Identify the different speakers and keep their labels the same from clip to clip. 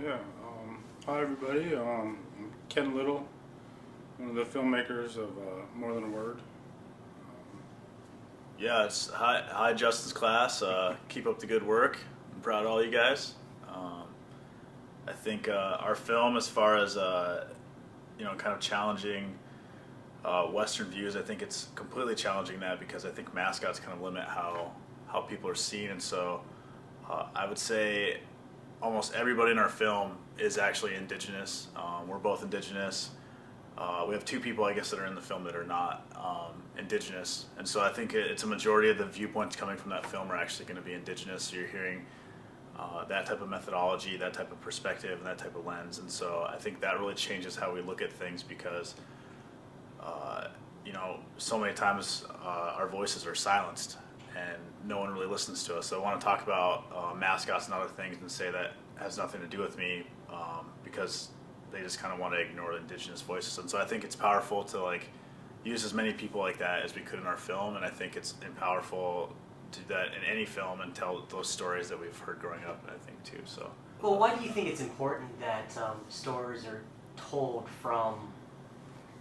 Speaker 1: Yeah. Hi, everybody. I'm Ken Little, one of the filmmakers of More Than a Word.
Speaker 2: Yeah, it's hi Justin's class. Keep up the good work. I'm proud of all you guys. Um, I think our film, as far as kind of challenging Western views, I think it's completely challenging that because I think mascots kind of limit how people are seen, and so I would say almost everybody in our film is actually indigenous. We're both indigenous. We have two people, I guess, that are in the film that are not indigenous, and so I think it's a majority of the viewpoints coming from that film are actually going to be indigenous. So you're hearing that type of methodology, that type of perspective, and that type of lens, and so I think that really changes how we look at things because so many times our voices are silenced and no one really listens to us. So I want to talk about mascots and other things and say that has nothing to do with me because they just kind of want to ignore the indigenous voices. And so I think it's powerful to use as many people like that as we could in our film, and I think it's powerful to do that in any film and tell those stories that we've heard growing up, I think, too. So.
Speaker 3: Well, why do you think it's important that stories are told from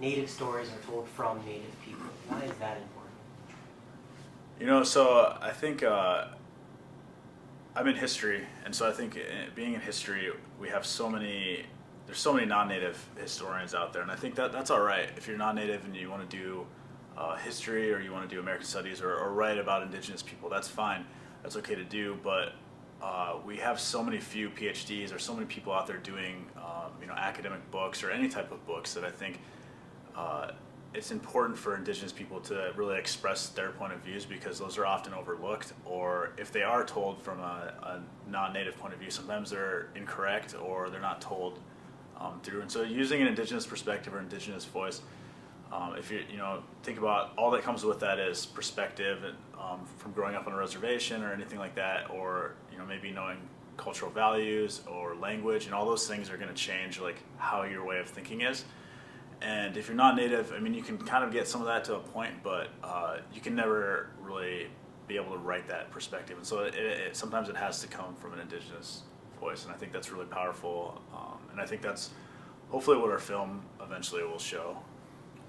Speaker 3: native stories are told from native people? Why is that important?
Speaker 2: So I think I'm in history, and so I think being in history, we have there's so many non-native historians out there, and I think that's all right. If you're non-native and you want to do history or you want to do American studies or write about indigenous people, that's fine. That's okay to do, but we have so many few PhDs or so many people out there doing academic books or any type of books that I think it's important for indigenous people to really express their point of views because those are often overlooked, or if they are told from a non-native point of view, sometimes they're incorrect or they're not told through. And so using an indigenous perspective or indigenous voice, if you think about all that comes with that is perspective and, from growing up on a reservation or anything like that, or maybe knowing cultural values or language, and all those things are going to change how your way of thinking is. And if you're not native, I mean, you can kind of get some of that to a point, but you can never really be able to write that perspective. And so sometimes it has to come from an indigenous voice, and I think that's really powerful. And I think that's hopefully what our film eventually will show.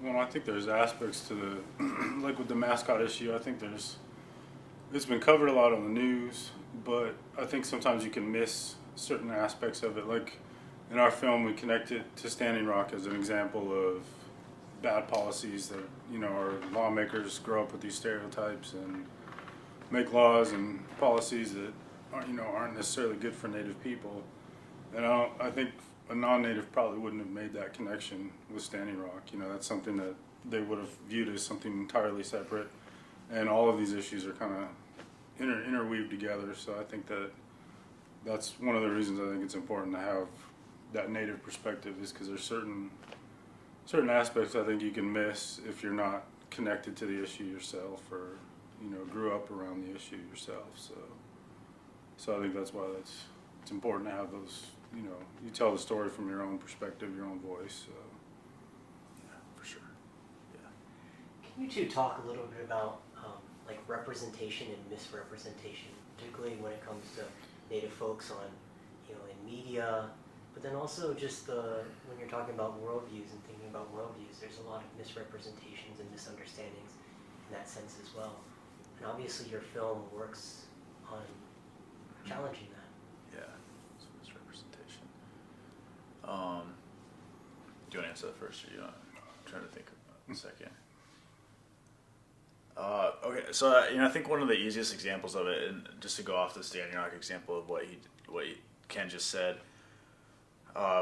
Speaker 1: Well, I think there's aspects to the, like with the mascot issue, I think it's been covered a lot on the news, but I think sometimes you can miss certain aspects of it. Like in our film, we connected to Standing Rock as an example of bad policies that, our lawmakers grow up with these stereotypes and make laws and policies that aren't necessarily good for Native people. And I think a non-native probably wouldn't have made that connection with Standing Rock. That's something that they would have viewed as something entirely separate. And all of these issues are kind of interweaved together. So I think that's one of the reasons I think it's important to have that native perspective, is because there's certain aspects I think you can miss if you're not connected to the issue yourself or grew up around the issue yourself. So I think that's why it's important to have those. You tell the story from your own perspective, your own voice.
Speaker 2: Yeah, for sure. Yeah.
Speaker 3: Can you two talk a little bit about representation and misrepresentation, particularly when it comes to native folks on, in media, but then also just when you're talking about worldviews and thinking about worldviews, there's a lot of misrepresentations and misunderstandings in that sense as well. And obviously your film works on challenging that.
Speaker 2: Yeah, it's misrepresentation. Do you want to answer that first, or I'm trying to think of a second. Okay, so I think one of the easiest examples of it, and just to go off the Standing Rock example of what Ken just said.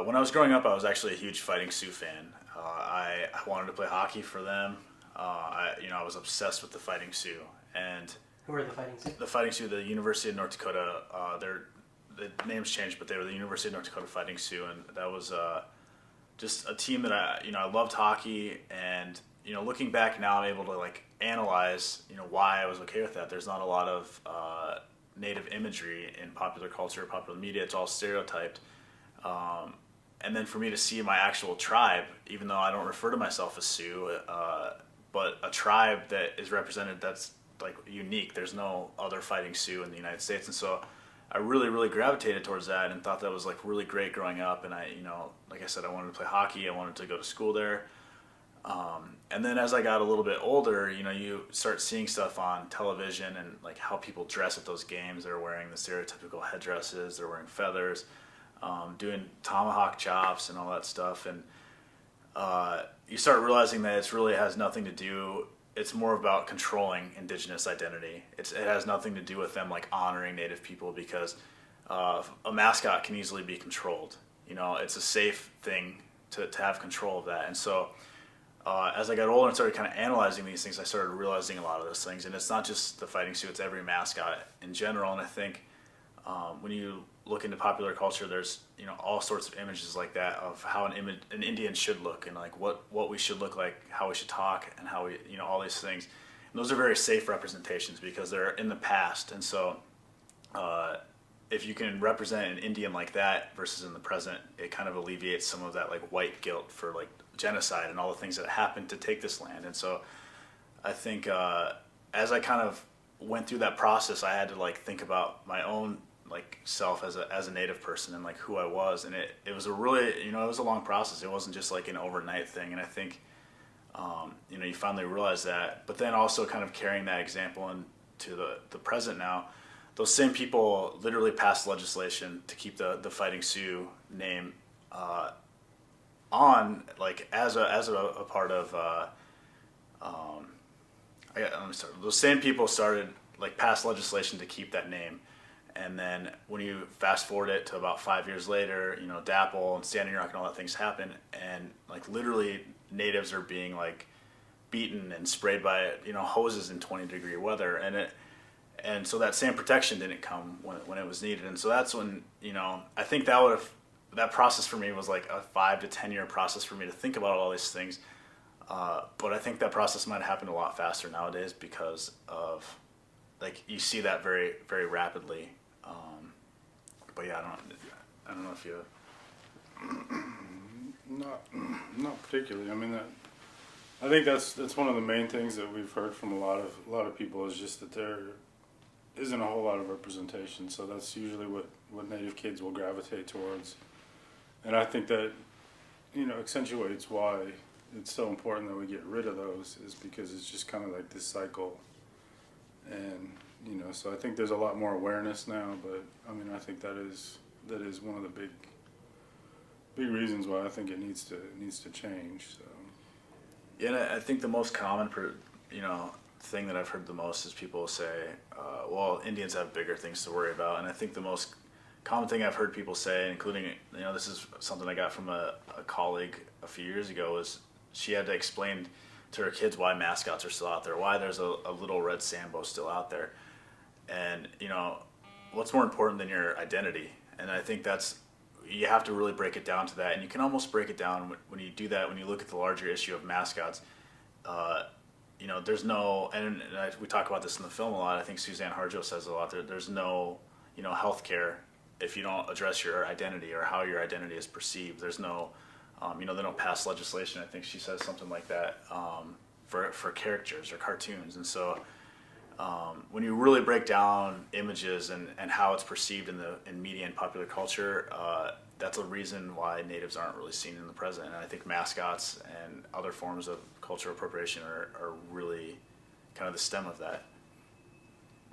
Speaker 2: When I was growing up, I was actually a huge Fighting Sioux fan. I wanted to play hockey for them. I was obsessed with the Fighting Sioux. And
Speaker 3: who are the Fighting Sioux?
Speaker 2: The Fighting Sioux, the University of North Dakota. The names changed, but they were the University of North Dakota Fighting Sioux, and that was just a team that I loved hockey. And looking back now, I'm able to analyze why I was okay with that. There's not a lot of native imagery in popular culture, popular media. It's all stereotyped. And then for me to see my actual tribe, even though I don't refer to myself as Sioux, but a tribe that is represented that's unique. There's no other Fighting Sioux in the United States, and so I really gravitated towards that and thought that was like really great growing up. And I, like I said, I wanted to play hockey. I wanted to go to school there. And then as I got a little bit older, you start seeing stuff on television and like how people dress at those games. They're wearing the stereotypical headdresses. They're wearing feathers, doing tomahawk chops and all that stuff. And you start realizing that it really has nothing to do. It's more about controlling indigenous identity. It has nothing to do with them like honoring Native people, because a mascot can easily be controlled. It's a safe thing to have control of that. And so as I got older and started kind of analyzing these things, I started realizing a lot of those things. And it's not just the fighting suit, it's every mascot in general. And I think when you look into popular culture, there's all sorts of images like that of how an Indian should look, and like what we should look like, how we should talk, and how we all these things. And those are very safe representations because they're in the past. And so if you can represent an Indian like that versus in the present, it kind of alleviates some of that like white guilt for like genocide and all the things that happened to take this land. And so I think as I kind of went through that process, I had to like think about my own like self as a Native person and like who I was. And it was a really, it was a long process. It wasn't just like an overnight thing. And I think, you finally realize that, but then also kind of carrying that example into the present now. Those same people literally passed legislation to keep the Fighting Sioux name on, like as a part of. Let me start. Those same people started like passed legislation to keep that name, and then when you fast forward it to about 5 years later, Dapple and Standing Rock and all that things happen, and like literally natives are being like beaten and sprayed by hoses in 20-degree weather, and so that same protection didn't come when it was needed. And so that's when, I think that process for me was like a 5 to 10 year process for me to think about all these things. But I think that process might have happened a lot faster nowadays because of like, you see that very, very rapidly. But yeah, I don't know if you.
Speaker 1: Not particularly. I mean, I think that's one of the main things that we've heard from a lot of people is just that there isn't a whole lot of representation. So that's usually what Native kids will gravitate towards, and I think that accentuates why it's so important that we get rid of those, is because it's just kind of like this cycle. And so I think there's a lot more awareness now, but I mean, I think that is one of the big reasons why I think it needs to change. So
Speaker 2: Yeah, and I think the most common thing that I've heard the most is people say, well, Indians have bigger things to worry about. And I think the most common thing I've heard people say, including, this is something I got from a colleague a few years ago, is she had to explain to her kids why mascots are still out there, why there's a little red Sambo still out there. And, what's more important than your identity? And I think you have to really break it down to that. And you can almost break it down when you do that, when you look at the larger issue of mascots. There's no, and we talk about this in the film a lot. I think Suzanne Harjo says a lot. There's no, health care if you don't address your identity or how your identity is perceived. There's no, they don't pass legislation. I think she says something like that for characters or cartoons. And so when you really break down images and how it's perceived in media and popular culture, that's a reason why natives aren't really seen in the present. And I think mascots and other forms of cultural appropriation are really kind of the stem of that.